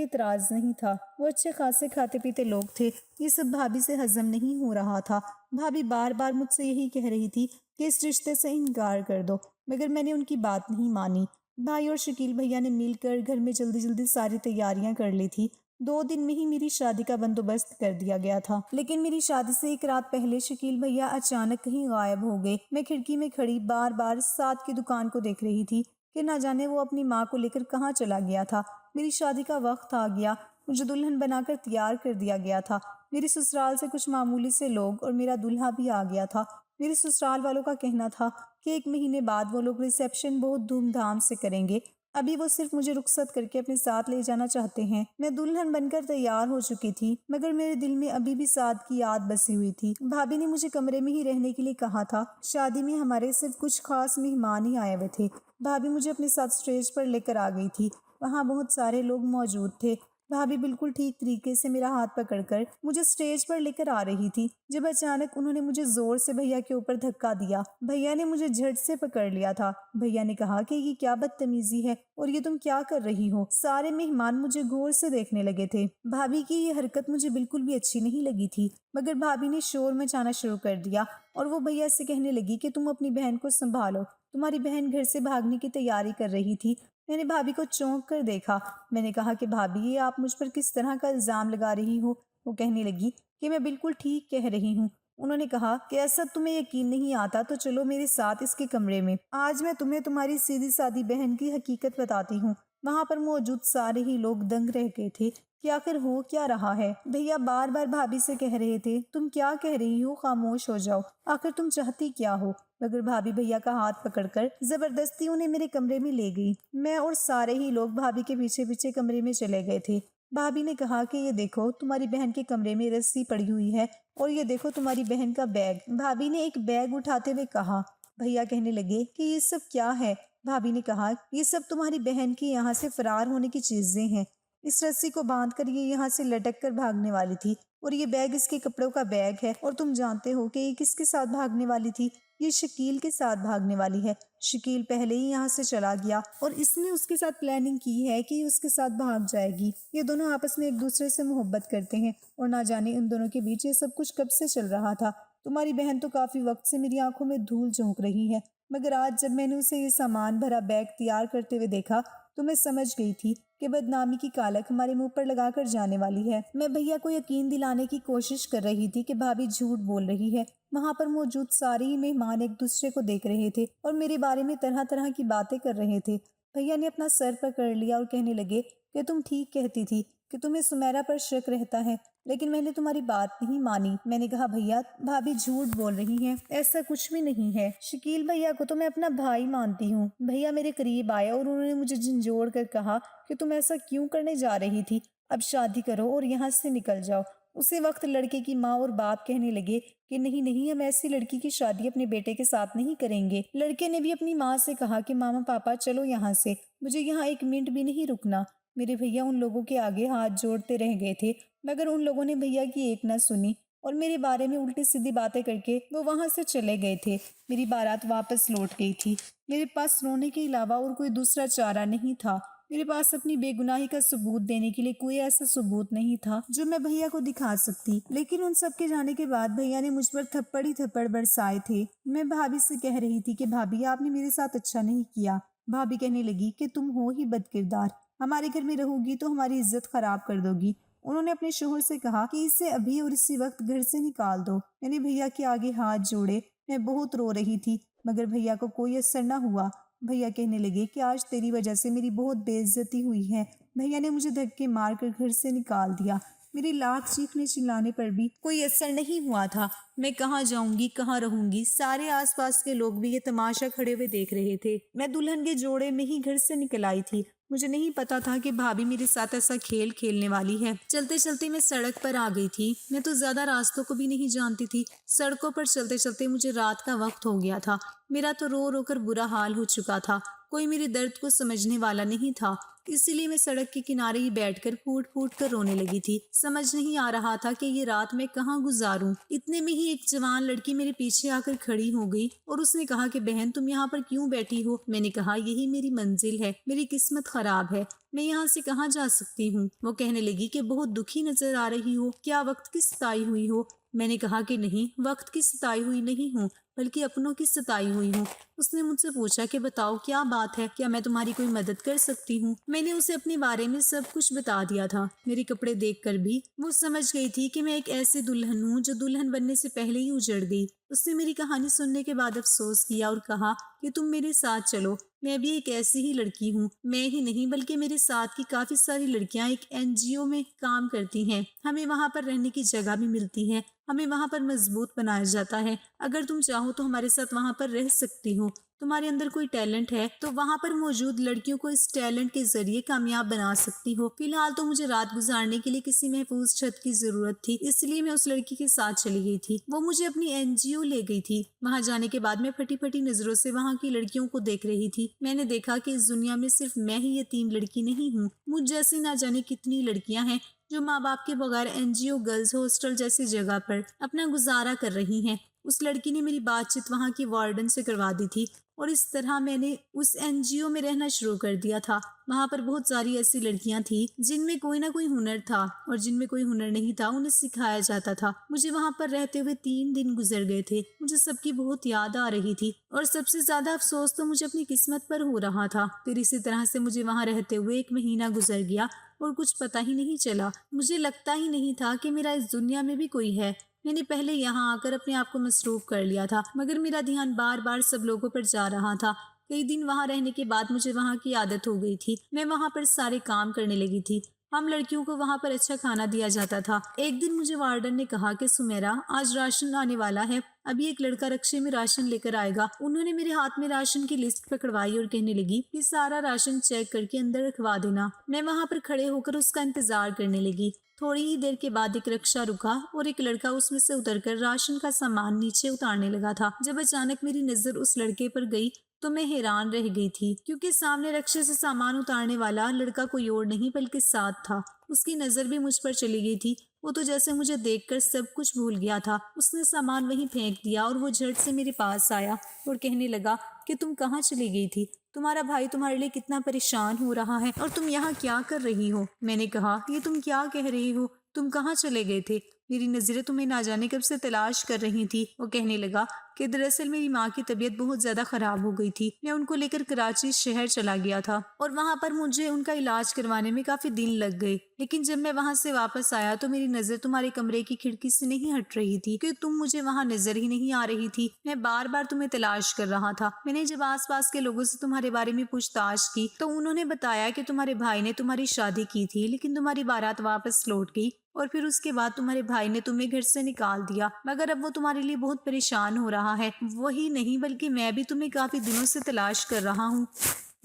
इतराज नहीं था। वो अच्छे खासे खाते पीते लोग थे। ये सब भाभी से हजम नहीं हो रहा था। भाभी बार बार मुझसे यही कह रही थी कि इस रिश्ते से इनकार कर दो, मगर मैंने उनकी बात नहीं मानी। भाई और शकील भैया ने मिलकर घर में जल्दी जल्दी सारी तैयारियां कर ली थी। 2 दिन में ही मेरी शादी का बंदोबस्त कर दिया गया था। लेकिन मेरी शादी से एक रात पहले शकील भैया अचानक कहीं गायब हो गए। मैं खिड़की में खड़ी बार बार साद की दुकान को देख रही थी कि ना जाने वो अपनी माँ को लेकर कहाँ चला गया था। मेरी शादी का वक्त आ गया। मुझे दुल्हन बनाकर तैयार कर दिया गया था। मेरे ससुराल से कुछ मामूली से लोग और मेरा दूल्हा भी आ गया था। मेरे ससुराल वालों का कहना था कि 1 महीने बाद वो लोग रिसेप्शन बहुत धूमधाम से करेंगे। अभी वो सिर्फ मुझे रुखसत करके अपने साथ ले जाना चाहते हैं। मैं दुल्हन बनकर तैयार हो चुकी थी, मगर मेरे दिल में अभी भी साद की याद बसी हुई थी। भाभी ने मुझे कमरे में ही रहने के लिए कहा था। शादी में हमारे सिर्फ कुछ खास मेहमान ही आए हुए थे। भाभी मुझे अपने साथ स्टेज पर लेकर आ गई थी। वहाँ बहुत सारे लोग मौजूद थे। भाभी बिल्कुल ठीक तरीके से मेरा हाथ पकड़कर मुझे स्टेज पर लेकर आ रही थी, जब अचानक उन्होंने मुझे जोर से भैया के ऊपर धक्का दिया। भैया ने मुझे झट से पकड़ लिया था। भैया ने कहा कि ये क्या बदतमीजी है और ये तुम क्या कर रही हो। सारे मेहमान मुझे गौर से देखने लगे थे। भाभी की ये हरकत मुझे बिल्कुल भी अच्छी नहीं लगी थी, मगर भाभी ने शोर मचाना शुरू कर दिया और वो भैया से कहने लगी कि तुम अपनी बहन को संभालो, तुम्हारी बहन घर से भागने की तैयारी कर रही थी। मैंने भाभी को चौंक कर देखा। मैंने कहा कि भाभी, ये आप मुझ पर किस तरह का इल्ज़ाम लगा रही हो। वो कहने लगी कि मैं बिल्कुल ठीक कह रही हूँ। उन्होंने कहा कि ऐसा तुम्हें यकीन नहीं आता तो चलो मेरे साथ इसके कमरे में। आज मैं तुम्हें तुम्हारी सीधी सादी बहन की हकीकत बताती हूँ। वहाँ पर मौजूद सारे ही लोग दंग रह गए थे कि आखिर हो क्या रहा है। भैया बार बार भाभी से कह रहे थे, तुम क्या कह रही हो, खामोश हो जाओ, आखिर तुम चाहती क्या हो। मगर भाभी भैया का हाथ पकड़कर जबरदस्ती उन्हें मेरे कमरे में ले गई। मैं और सारे ही लोग भाभी के पीछे पीछे कमरे में चले गए थे। भाभी ने कहा कि ये देखो, तुम्हारी बहन के कमरे में रस्सी पड़ी हुई है और ये देखो तुम्हारी बहन का बैग। भाभी ने एक बैग उठाते हुए कहा। भैया कहने लगे कि ये सब क्या है। भाभी ने कहा, ये सब तुम्हारी बहन की यहाँ से फरार होने की चीजें हैं। इस रस्सी को बांधकर ये यहाँ से लटक कर भागने वाली थी और ये बैग इसके कपड़ों का बैग है। और तुम जानते हो कि ये किसके साथ भागने वाली थी। ये शकील के साथ भागने वाली है। शकील पहले ही यहाँ से चला गया और इसने उसके साथ प्लानिंग की है कि उसके साथ भाग जाएगी। ये दोनों आपस में एक दूसरे से मोहब्बत करते हैं और ना जाने इन दोनों के बीच ये सब कुछ कब से चल रहा था। तुम्हारी बहन तो काफी वक्त से मेरी आंखों में धूल झोंक रही है, मगर आज जब मैंने उसे ये सामान भरा बैग तैयार करते हुए देखा तो मैं समझ गई थी कि बदनामी की कालक हमारे मुंह पर लगाकर जाने वाली है। मैं भैया को यकीन दिलाने की कोशिश कर रही थी कि भाभी झूठ बोल रही है। वहाँ पर मौजूद सारे ही मेहमान एक दूसरे को देख रहे थे और मेरे बारे में तरह तरह की बातें कर रहे थे। भैया ने अपना सर पकड़ लिया और कहने लगे कि तुम ठीक कहती थी कि तुम्हें सुमेरा पर शक रहता है, लेकिन मैंने तुम्हारी बात नहीं मानी। मैंने कहा, भैया भाभी झूठ बोल रही हैं, ऐसा कुछ भी नहीं है। शकील भैया को तो मैं अपना भाई मानती हूँ। भैया मेरे करीब आए और उन्होंने मुझे झंझोड़ कर कहा कि तुम ऐसा क्यों करने जा रही थी, अब शादी करो और यहाँ से निकल जाओ। उसी वक्त लड़के की माँ और बाप कहने लगे कि नहीं नहीं, हम ऐसी लड़की की शादी अपने बेटे के साथ नहीं करेंगे। लड़के ने भी अपनी माँ से कहा कि मामा पापा चलो यहाँ से, मुझे यहाँ 1 मिनट भी नहीं रुकना। मेरे भैया उन लोगों के आगे हाथ जोड़ते रह गए थे, मगर उन लोगों ने भैया की एक न सुनी और मेरे बारे में उल्टी सीधी बातें करके वो वहां से चले गए थे। मेरी बारात वापस लौट गई थी। मेरे पास रोने के अलावा और कोई दूसरा चारा नहीं था। मेरे पास अपनी बेगुनाही का सबूत देने के लिए कोई ऐसा सबूत नहीं था जो मैं भैया को दिखा सकती। लेकिन उन सब के जाने के बाद भैया ने मुझ पर थप्पड़ ही थप्पड़ बरसाए थे। मैं भाभी से कह रही थी कि भाभी, आपने मेरे साथ अच्छा नहीं किया। भाभी कहने लगी कि तुम हो ही बदकिरदार, हमारे घर में रहोगी तो हमारी इज्जत खराब कर दोगी। उन्होंने अपने शोहर से कहा कि इसे अभी और इसी वक्त घर से निकाल दो। मैंने भैया के आगे हाथ जोड़े। मैं बहुत रो रही थी, मगर भैया को कोई असर न हुआ। भैया कहने लगे कि आज तेरी वजह से मेरी बहुत बेइज्जती हुई है। भैया ने मुझे धक्के मारकर घर से निकाल दिया। मेरी लाख चीखने चिल्लाने पर भी कोई असर नहीं हुआ था। मैं कहाँ जाऊंगी, कहाँ रहूंगी। सारे आसपास के लोग भी ये तमाशा खड़े हुए देख रहे थे। मैं दुल्हन के जोड़े में ही घर से निकल आई थी। मुझे नहीं पता था कि भाभी मेरे साथ ऐसा खेल खेलने वाली है। चलते चलते मैं सड़क पर आ गई थी। मैं तो ज्यादा रास्तों को भी नहीं जानती थी। सड़कों पर चलते चलते मुझे रात का वक्त हो गया था। मेरा तो रो रो कर बुरा हाल हो चुका था। कोई मेरे दर्द को समझने वाला नहीं था। इसीलिए मैं सड़क के किनारे ही बैठकर फूट फूट कर रोने लगी थी। समझ नहीं आ रहा था कि ये रात मैं कहाँ गुजारूं। इतने में ही एक जवान लड़की मेरे पीछे आकर खड़ी हो गई और उसने कहा कि बहन, तुम यहाँ पर क्यों बैठी हो? मैंने कहा, यही मेरी मंजिल है, मेरी किस्मत खराब है, मैं यहाँ से कहाँ जा सकती हूँ। वो कहने लगी कि बहुत दुखी नजर आ रही हो, क्या वक्त की सताई हुई हो? मैंने कहा कि नहीं, वक्त की सताई हुई नहीं हूँ, बल्कि अपनों की सताई हुई हूँ। उसने मुझसे पूछा कि बताओ क्या बात है, क्या मैं तुम्हारी कोई मदद कर सकती हूँ? मैंने उसे अपने बारे में सब कुछ बता दिया था। मेरे कपड़े देखकर भी वो समझ गई थी कि मैं एक ऐसी दुल्हन हूँ जो दुल्हन बनने से पहले ही उजड़ गई। उसने मेरी कहानी सुनने के बाद अफसोस किया और कहा कि तुम मेरे साथ चलो, मैं भी एक ऐसी ही लड़की हूँ। मैं ही नहीं बल्कि मेरे साथ की काफी सारी लड़कियां एक एनजीओ में काम करती हैं। हमें वहाँ पर रहने की जगह भी मिलती है, हमें वहाँ पर मजबूत बनाया जाता है। अगर तुम चाहो तो हमारे साथ वहाँ पर रह सकती हो। तुम्हारे अंदर कोई टैलेंट है तो वहाँ पर मौजूद लड़कियों को इस टैलेंट के जरिए कामयाब बना सकती हो। फिलहाल तो मुझे रात गुजारने के लिए किसी महफूज छत की जरूरत थी, इसलिए मैं उस लड़की के साथ चली गई थी। वो मुझे अपनी एनजीओ ले गई थी। वहाँ जाने के बाद मैं फटी फटी नजरों से वहाँ की लड़कियों को देख रही थी। मैंने देखा कि इस दुनिया में सिर्फ मैं ही यतीम लड़की नहीं हूँ। मुझ जैसी ना जाने कितनी लड़कियां हैं जो माँ बाप के बगैर एनजीओ गर्ल्स हॉस्टल जैसी जगह पर अपना गुजारा कर रही हैं। उस लड़की ने मेरी बातचीत वहाँ की वार्डन से करवा दी थी और इस तरह मैंने उस एनजीओ में रहना शुरू कर दिया था। वहाँ पर बहुत सारी ऐसी लड़कियां थी जिनमें कोई ना कोई हुनर था और जिनमें कोई हुनर नहीं था उन्हें सिखाया जाता था। मुझे वहाँ पर रहते हुए 3 दिन गुजर गए थे। मुझे सबकी बहुत याद आ रही थी और सबसे ज्यादा अफसोस तो मुझे अपनी किस्मत पर हो रहा था। फिर इसी तरह से मुझे वहाँ रहते हुए 1 महीना गुजर गया और कुछ पता ही नहीं चला। मुझे लगता ही नहीं था कि मेरा इस दुनिया में भी कोई है। मैंने पहले यहाँ आकर अपने आप को मसरूफ कर लिया था, मगर मेरा ध्यान बार बार सब लोगों पर जा रहा था। कई दिन वहाँ रहने के बाद मुझे वहाँ की आदत हो गई थी। मैं वहाँ पर सारे काम करने लगी थी। हम लड़कियों को वहाँ पर अच्छा खाना दिया जाता था। एक दिन मुझे वार्डन ने कहा कि सुमेरा, आज राशन आने वाला है, अभी एक लड़का रक्शे में राशन लेकर आएगा। उन्होंने मेरे हाथ में राशन की लिस्ट पकड़वाई और कहने लगी कि सारा राशन चेक करके अंदर रखवा देना। मैं वहाँ पर खड़े होकर उसका इंतजार करने लगी। थोड़ी ही देर के बाद एक रिक्शा रुका और एक लड़का उसमें से उतरकर राशन का सामान नीचे उतारने लगा था। जब अचानक मेरी नजर उस लड़के पर गई तो मैं हैरान रह गई थी, क्योंकि सामने रिक्शे से सामान उतारने वाला लड़का कोई और नहीं बल्कि साथ था। उसकी नजर भी मुझ पर चली गई थी। वो तो जैसे मुझे देखकर सब कुछ भूल गया था। उसने सामान वहीं फेंक दिया और वो झट से मेरे पास आया और कहने लगा कि तुम कहाँ चली गई थी? तुम्हारा भाई तुम्हारे लिए कितना परेशान हो रहा है और तुम यहाँ क्या कर रही हो? मैंने कहा, ये तुम क्या कह रही हो? तुम कहाँ चले गए थे? मेरी नजरें तुम्हें ना जाने कब से तलाश कर रही थी। वो कहने लगा कि दरअसल मेरी माँ की तबीयत बहुत ज्यादा खराब हो गई थी। मैं उनको लेकर कराची शहर चला गया था और वहाँ पर मुझे उनका इलाज करवाने में काफी दिन लग गए। लेकिन जब मैं वहाँ से वापस आया तो मेरी नजर तुम्हारे कमरे की खिड़की से नहीं हट रही थी कि तुम मुझे वहाँ नजर ही नहीं आ रही थी। मैं बार बार तुम्हें तलाश कर रहा था। मैंने जब आसपास के लोगों से तुम्हारे बारे में पूछताछ की तो उन्होंने बताया कि तुम्हारे भाई ने तुम्हारी शादी की थी, लेकिन तुम्हारी बारात वापस लौट गई और फिर उसके बाद तुम्हारे भाई ने तुम्हें घर से निकाल दिया। मगर अब वो तुम्हारे लिए बहुत परेशान हो रहा है। वही नहीं बल्कि मैं भी तुम्हें काफी दिनों से तलाश कर रहा हूँ।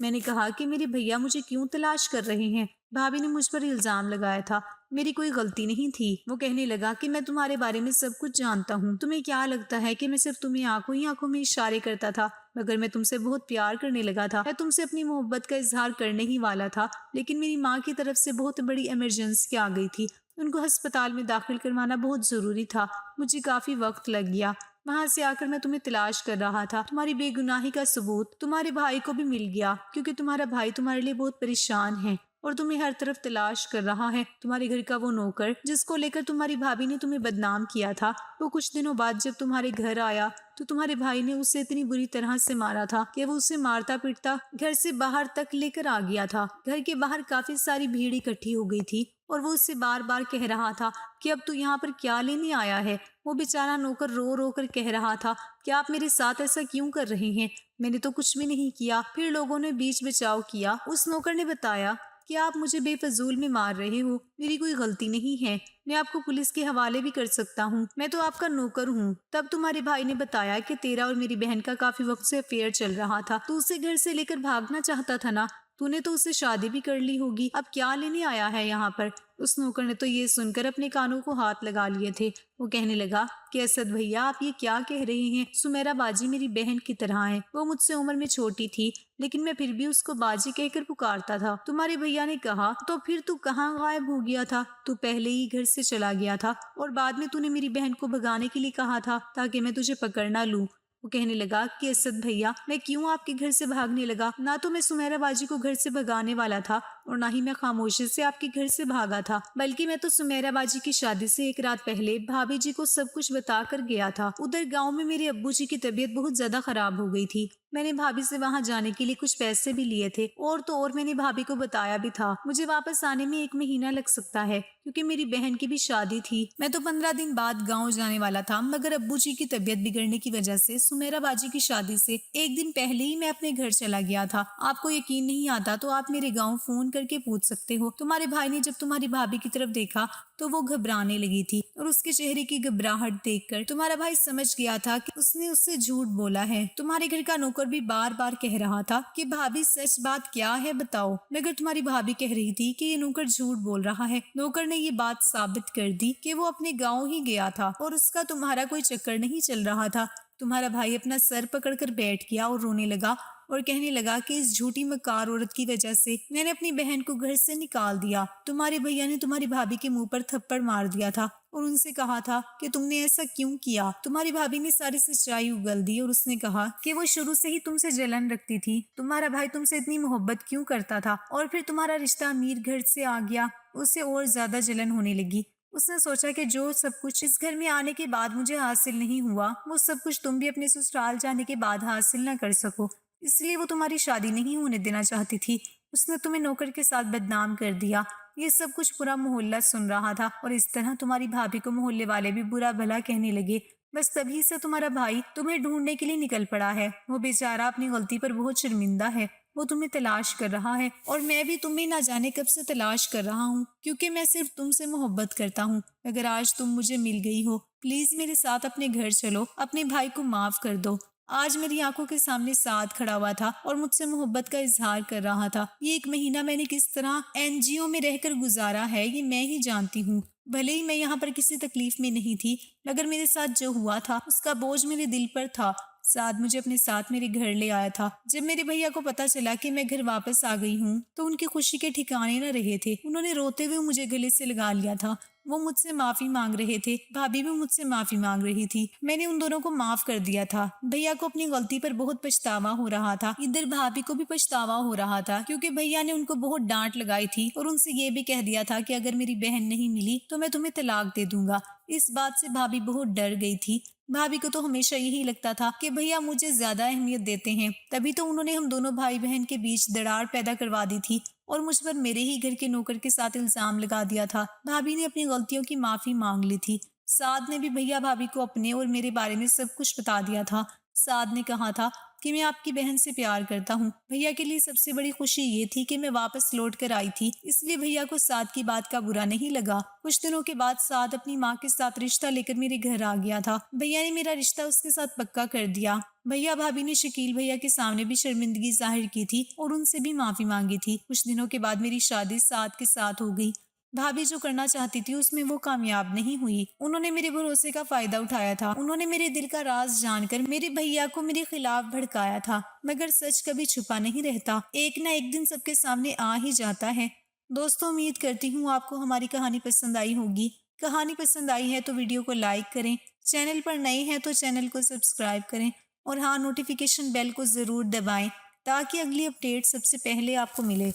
मैंने कहा कि मेरे भैया मुझे क्यों तलाश कर रहे हैं? भाभी ने मुझ पर इल्जाम लगाया था, मेरी कोई गलती नहीं थी। वो कहने लगा कि मैं तुम्हारे बारे में सब कुछ जानता हूँ। तुम्हें क्या लगता है कि मैं सिर्फ तुम्हें आंखों ही आंखों में इशारे करता था? मगर मैं तुमसे बहुत प्यार करने लगा था। मैं तुमसे अपनी मोहब्बत का इजहार करने ही वाला था, लेकिन मेरी माँ की तरफ से बहुत बड़ी इमरजेंसी आ गई थी। उनको अस्पताल में दाखिल करवाना बहुत जरूरी था। मुझे काफी वक्त लग गया। वहां से आकर मैं तुम्हें तलाश कर रहा था। तुम्हारी बेगुनाही का सबूत तुम्हारे भाई को भी मिल गया, क्योंकि तुम्हारा भाई तुम्हारे लिए बहुत परेशान है और तुम्हें हर तरफ तलाश कर रहा है। तुम्हारे घर का वो नौकर जिसको लेकर तुम्हारी भाभी ने तुम्हें बदनाम किया था, वो कुछ दिनों बाद जब तुम्हारे घर आया तो तुम्हारे भाई ने उसे इतनी बुरी तरह से मारा था कि वो उसे मारता पीटता घर से बाहर तक लेकर आ गया था। घर के बाहर काफी सारी भीड़ इकट्ठी हो गई थी और वो उससे बार बार कह रहा था कि अब तू यहाँ पर क्या लेने आया है। वो बेचारा नौकर रो रो कर कह रहा था कि आप मेरे साथ ऐसा क्यों कर रहे हैं? मैंने तो कुछ भी नहीं किया। फिर लोगों ने बीच बचाव किया। उस नौकर ने बताया कि आप मुझे बेफजूल में मार रहे हो, मेरी कोई गलती नहीं है, मैं आपको पुलिस के हवाले भी कर सकता हूँ, मैं तो आपका नौकर हूँ। तब तुम्हारे भाई ने बताया कि तेरा और मेरी बहन का काफी वक्त से अफेयर चल रहा था, तू उसे घर से लेकर भागना चाहता था ना। तूने तो उससे शादी भी कर ली होगी, अब क्या लेने आया है यहाँ पर। उस नौकर ने तो ये सुनकर अपने कानों को हाथ लगा लिए थे। वो कहने लगा कि असद भैया, आप ये क्या कह रहे हैं। सुमेरा बाजी मेरी बहन की तरह है। वो मुझसे उम्र में छोटी थी, लेकिन मैं फिर भी उसको बाजी कहकर पुकारता था। तुम्हारे भैया ने कहा, तो फिर तू कहाँ गायब हो गया था। तू पहले ही घर से चला गया था और बाद में तूने मेरी बहन को भगाने के लिए कहा था ताकि मैं तुझे पकड़ ना लूं। वो कहने लगा कि असद भैया, मैं क्यों आपके घर से भागने लगा। ना तो मैं सुमेरा बाजी को घर से भगाने वाला था और ना ही मैं खामोशी से आपके घर से भागा था, बल्कि मैं तो सुमेरा बाजी की शादी से एक रात पहले भाभी जी को सब कुछ बता कर गया था। उधर गांव में मेरे अब्बू जी की तबीयत बहुत ज्यादा खराब हो गई थी। मैंने भाभी से वहां जाने के लिए कुछ पैसे भी लिए थे और तो और मैंने भाभी को बताया भी था मुझे वापस आने में 1 महीना लग सकता है, क्योंकि मेरी बहन की भी शादी थी। मैं तो 15 दिन बाद गाँव जाने वाला था, मगर अब्बू जी की तबीयत बिगड़ने की वजह से सुमेरा बाजी की शादी से 1 दिन पहले ही मैं अपने घर चला गया था। आपको यकीन नहीं आता तो आप मेरे गाँव फोन करके पूछ सकते हो। तुम्हारे भाई ने जब तुम्हारी भाभी की तरफ देखा तो वो घबराने लगी थी और उसके चेहरे की घबराहट देखकर तुम्हारा भाई समझ गया था कि उसने उससे झूठ बोला है। तुम्हारे घर का नौकर भी बार बार कह रहा था कि भाभी सच बात क्या है बताओ, मगर तुम्हारी भाभी कह रही थी कि ये नौकर झूठ बोल रहा है। नौकर ने ये बात साबित कर दी कि वो अपने गाँव ही गया था और उसका तुम्हारा कोई चक्कर नहीं चल रहा था। तुम्हारा भाई अपना सर पकड़कर बैठ गया और रोने लगा और कहने लगा कि इस झूठी मकार औरत की वजह से मैंने अपनी बहन को घर से निकाल दिया। तुम्हारे भैया ने तुम्हारी भाभी के मुंह पर थप्पड़ मार दिया था और उनसे कहा था कि तुमने ऐसा क्यों किया। तुम्हारी भाभी ने सारी सच्चाई उगल दी और उसने कहा कि वो शुरू से ही तुमसे जलन रखती थी। तुम्हारा भाई तुमसे इतनी मोहब्बत क्यों करता था और फिर तुम्हारा रिश्ता अमीर घर से आ गया, उससे और ज्यादा जलन होने लगी। उसने सोचा कि जो सब कुछ इस घर में आने के बाद मुझे हासिल नहीं हुआ, वो सब कुछ तुम भी अपने ससुराल जाने के बाद हासिल न कर सको, इसलिए वो तुम्हारी शादी नहीं होने देना चाहती थी। उसने तुम्हें नौकर के साथ बदनाम कर दिया। ये सब कुछ पूरा मोहल्ला सुन रहा था और इस तरह तुम्हारी भाभी को मोहल्ले वाले भी बुरा भला कहने लगे। बस तभी से तुम्हारा भाई तुम्हें ढूंढने के लिए निकल पड़ा है। वो बेचारा अपनी गलती पर बहुत शर्मिंदा है। वो तुम्हें तलाश कर रहा है और मैं भी तुम्हें ना जाने कब से तलाश कर रहा हूँ, क्योंकि मैं सिर्फ तुमसे मोहब्बत करता हूँ। अगर आज तुम मुझे मिल गई हो, प्लीज मेरे साथ अपने घर चलो, अपने भाई को माफ कर दो। आज मेरी आंखों के सामने साथ खड़ा हुआ था और मुझसे मोहब्बत का इजहार कर रहा था। ये 1 महीना मैंने किस तरह एनजीओ में रहकर गुजारा है ये मैं ही जानती हूँ। भले ही मैं यहाँ पर किसी तकलीफ में नहीं थी, मगर मेरे साथ जो हुआ था उसका बोझ मेरे दिल पर था। साद मुझे अपने साथ मेरे घर ले आया था। जब मेरे भैया को पता चला कि मैं घर वापस आ गई हूँ तो उनकी खुशी के ठिकाने न रहे थे। उन्होंने रोते हुए मुझे गले से लगा लिया था। वो मुझसे माफी मांग रहे थे, भाभी भी मुझसे माफी मांग रही थी। मैंने उन दोनों को माफ कर दिया था। भैया को अपनी गलती पर बहुत पछतावा हो रहा था, इधर भाभी को भी पछतावा हो रहा था, क्योंकि भैया ने उनको बहुत डांट लगाई थी और उनसे ये भी कह दिया था कि अगर मेरी बहन नहीं मिली तो मैं तुम्हें तलाक दे दूंगा। इस बात से भाभी बहुत डर गई थी। भाभी को तो हमेशा यही लगता था कि भैया मुझे ज्यादा अहमियत देते हैं, तभी तो उन्होंने हम दोनों भाई बहन के बीच दरार पैदा करवा दी थी और मुझ पर मेरे ही घर के नौकर के साथ इल्जाम लगा दिया था। भाभी ने अपनी गलतियों की माफी मांग ली थी। साद ने भी भैया भाभी को अपने और मेरे बारे में सब कुछ बता दिया था। साद ने कहा था कि मैं आपकी बहन से प्यार करता हूँ। भैया के लिए सबसे बड़ी खुशी ये थी कि मैं वापस लौट कर आई थी, इसलिए भैया को साद की बात का बुरा नहीं लगा। कुछ दिनों के बाद साद अपनी माँ के साथ रिश्ता लेकर मेरे घर आ गया था। भैया ने मेरा रिश्ता उसके साथ पक्का कर दिया। भैया भाभी ने शकील भैया के सामने भी शर्मिंदगी जाहिर की थी और उनसे भी माफी मांगी थी। कुछ दिनों के बाद मेरी शादी साद के साथ हो गई। भाभी जो करना चाहती थी उसमें वो कामयाब नहीं हुई। उन्होंने मेरे भरोसे का फायदा उठाया था। उन्होंने मेरे दिल का राज जानकर मेरे भैया को मेरे खिलाफ भड़काया था, मगर सच कभी छुपा नहीं रहता, एक ना एक दिन सबके सामने आ ही जाता है। दोस्तों, उम्मीद करती हूँ आपको हमारी कहानी पसंद आई होगी। कहानी पसंद आई है तो वीडियो को लाइक करें, चैनल पर नए हैं तो चैनल को सब्सक्राइब करें और हाँ, नोटिफिकेशन बेल को जरूर दबाएं ताकि अगली अपडेट सबसे पहले आपको मिले।